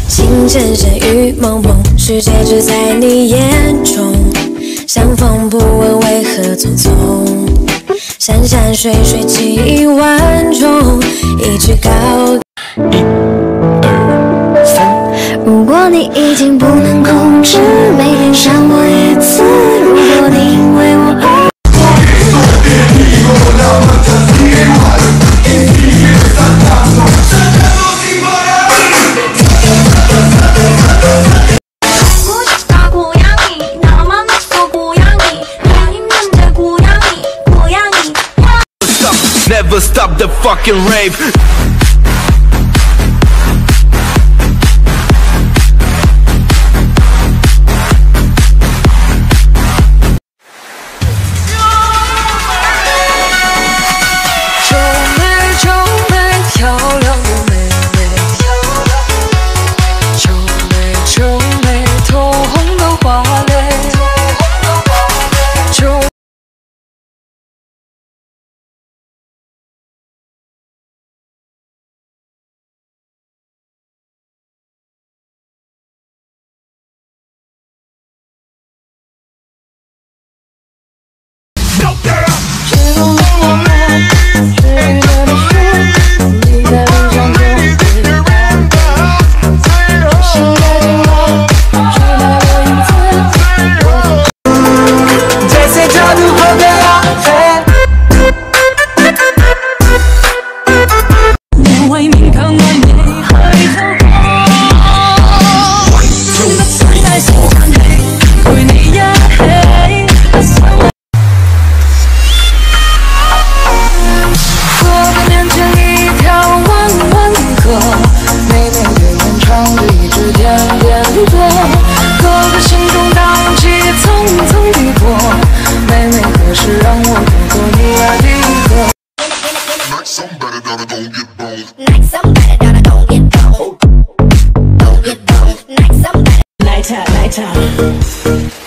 情深深雨蒙蒙，世界只在你眼中。相逢不问为何匆匆，山山水水几万重，一曲高。1、2、3。如果你已经不能控制，每天想我一次。如果你因为我而Never stop the fucking rave.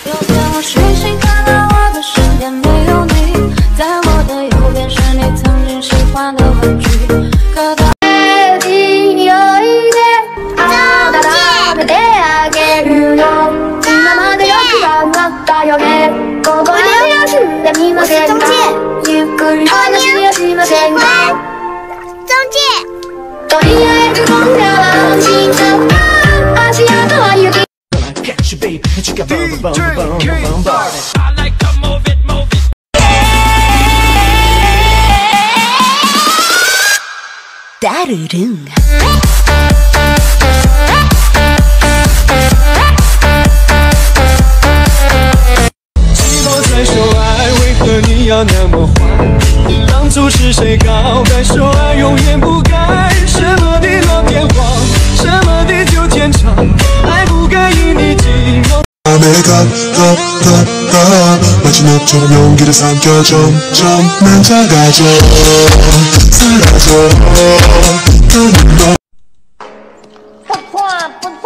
有天我睡醒看到我的身边没有你，在我的右边是你曾经喜欢的玩具，可到我是中你要那么坏，当初是谁告白说爱永远不改？什么地老天荒，什么地久天长，爱不该因你寂寞。 마지막처럼 용기를 삼켜 점점 난 작아져 사라져 不错不错，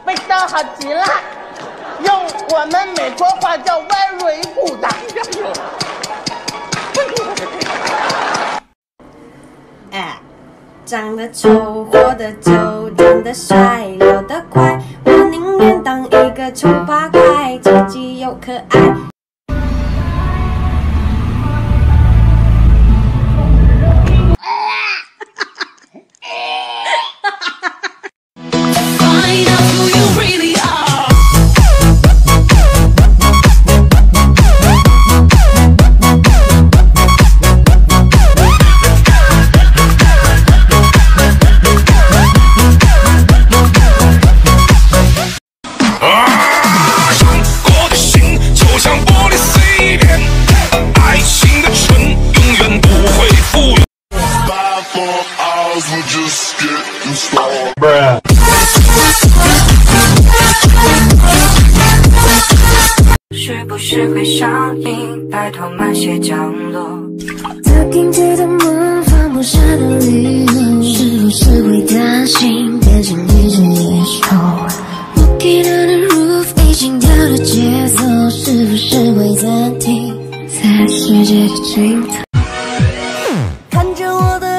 味道好极了，用我们美国话叫 very good。哎，长得丑，活得久，长得帅，老得快，我宁愿当一个丑八怪，积极又可爱。 是不是会上瘾？拜托慢些降落。他给自的梦放不下的理由，是不是会担心变成一只野兽？我给他的 roof 已经掉了节奏，是不是会暂停在世界的尽头？看着我的。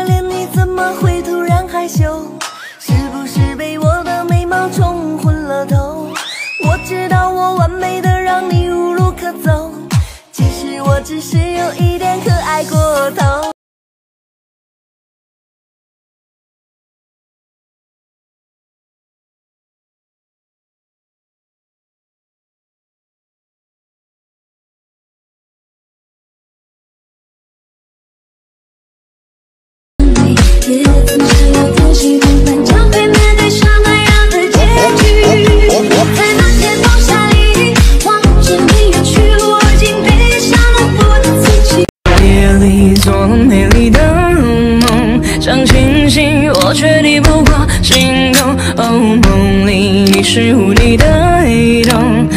只是有一点可爱过头。也曾想要天气不反将会面对上那样的结局，在那天落下雨，望着你远去，我已经悲伤得不能自己。夜里做了美丽的梦，想清醒，我却抵不过心动。哦，梦里你是无敌的黑洞。